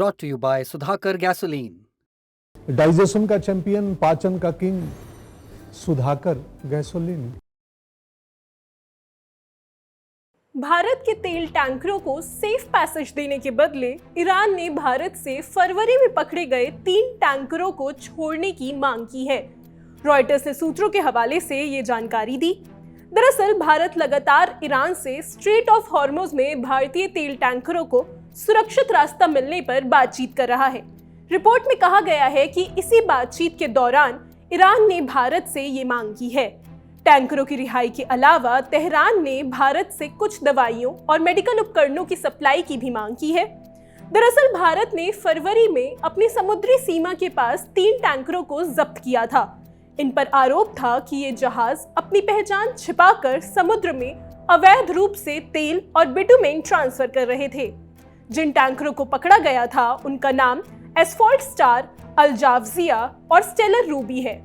Brought to you by Sudhakar Gasoline. Digestion का champion, पाचन का किंग, सुधाकर गैसोलीन। भारत के तेल टैंकरों को सेफ पैसेज देने के बदले ईरान ने भारत से फरवरी में पकड़े गए 3 टैंकरों को छोड़ने की मांग की है। रॉयटर्स ने सूत्रों के हवाले से ये जानकारी दी। दरअसल भारत लगातार ईरान से स्ट्रेट ऑफ हॉर्मुज में भारतीय तेल टैंकरों को सुरक्षित रास्ता मिलने पर बातचीत कर रहा है। रिपोर्ट में कहा गया है कि इसी बातचीत के दौरान ईरान ने भारत से ये मांग की है। टैंकरों की रिहाई के अलावा तेहरान ने भारत से कुछ दवाइयों और मेडिकल उपकरणों की सप्लाई की भी मांग की है। दरअसल भारत ने फरवरी में अपनी समुद्री सीमा के पास 3 टैंकरों को जब्त किया था। इन पर आरोप था कि ये जहाज अपनी पहचान छिपाकर समुद्र में अवैध रूप से तेल और बिटुमेन ट्रांसफर कर रहे थे। जिन टैंकरों को पकड़ा गया था उनका नाम एसफॉल्ट स्टार, अल जावजिया और स्टेलर रूबी है।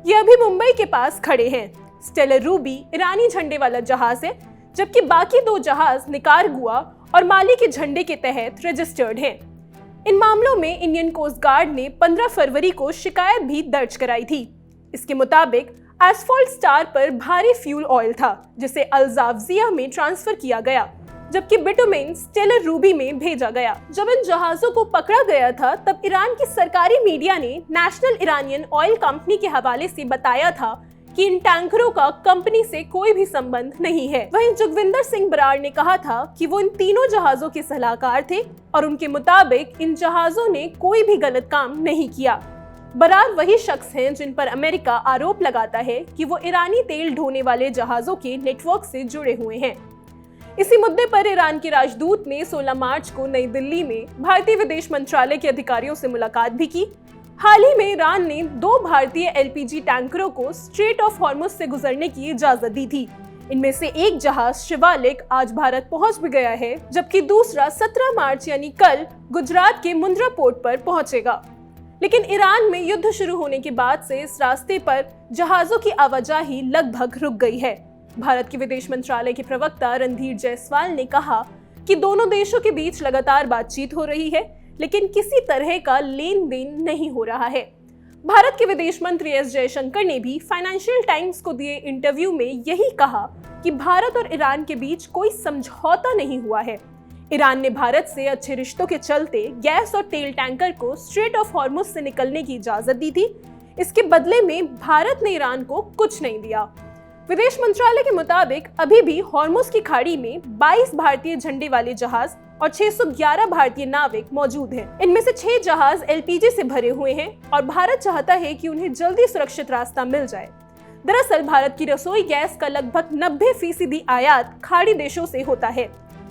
ये अभी मुंबई के पास खड़े हैं। स्टेलर रूबी ईरानी झंडे वाला जहाज है, जबकि बाकी 2 जहाज निकारागुआ और माली के झंडे के तहत रजिस्टर्ड हैं। इन मामलों में इंडियन कोस्ट गार्ड ने 15 फरवरी को शिकायत भी दर्ज कराई थी। इसके मुताबिक एसफॉल्ट स्टार पर भारी फ्यूल ऑयल था, जिसे अल जावजिया में ट्रांसफर किया गया, जबकि बिटुमेन स्टेलर रूबी में भेजा गया। जब इन जहाजों को पकड़ा गया था तब ईरान की सरकारी मीडिया ने नेशनल इरानियन ऑयल कंपनी के हवाले से बताया था कि इन टैंकरों का कंपनी से कोई भी संबंध नहीं है। वहीं जोगविंदर सिंह बराड़ ने कहा था कि वो इन तीनों जहाजों के सलाहकार थे और उनके मुताबिक इन जहाजों ने कोई भी गलत काम नहीं किया। बराड़ वही शख्स हैं जिन पर अमेरिका आरोप लगाता है कि वो ईरानी तेल ढोने वाले जहाजों के नेटवर्क से जुड़े हुए हैं। इसी मुद्दे पर ईरान के राजदूत ने 16 मार्च को नई दिल्ली में भारतीय विदेश मंत्रालय के अधिकारियों से मुलाकात भी की। हाल ही में ईरान ने 2 भारतीय एलपीजी टैंकरों को स्ट्रेट ऑफ हॉर्मुज से गुजरने की इजाजत दी थी। इनमें से एक जहाज शिवालिक आज भारत पहुंच भी गया है, जबकि दूसरा 17 मार्च यानी कल गुजरात के मुंद्रा पोर्ट पर पहुंचेगा। लेकिन ईरान में युद्ध शुरू होने के बाद से इस रास्ते पर जहाजों की आवाजाही लगभग रुक गई है। भारत के विदेश मंत्रालय के प्रवक्ता रणधीर जायसवाल ने कहा कि दोनों देशों के बीच लगातार बातचीत हो रही है, लेकिन किसी तरह का लेन देन नहीं हो रहा है। भारत के विदेश मंत्री एस जयशंकर ने भी फाइनेंशियल टाइम्स को दिए इंटरव्यू में यही कहा कि भारत और ईरान के बीच कोई समझौता नहीं हुआ है। ईरान ने भारत से अच्छे रिश्तों के चलते गैस और तेल टैंकर को स्ट्रेट ऑफ हॉर्मुज से निकलने की इजाजत दी थी। इसके बदले में भारत ने ईरान को कुछ नहीं दिया। विदेश मंत्रालय के मुताबिक अभी भी हॉर्मुज की खाड़ी में 22 भारतीय झंडे वाले जहाज और 611 भारतीय नाविक मौजूद हैं। इनमें से 6 जहाज एलपीजी से भरे हुए हैं और भारत चाहता है कि उन्हें जल्दी सुरक्षित रास्ता मिल जाए। दरअसल भारत की रसोई गैस का लगभग 90% आयात खाड़ी देशों से होता है।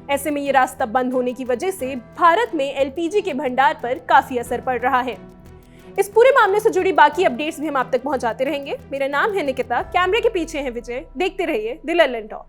ऐसे में ये रास्ता बंद होने की वजह से भारत में एलपीजी के भंडार पर काफी असर पड़ रहा है। इस पूरे मामले से जुड़ी बाकी अपडेट्स भी हम आप तक पहुंचाते रहेंगे। मेरा नाम है निकिता, कैमरे के पीछे है विजय। देखते रहिए द लल्लन टॉक।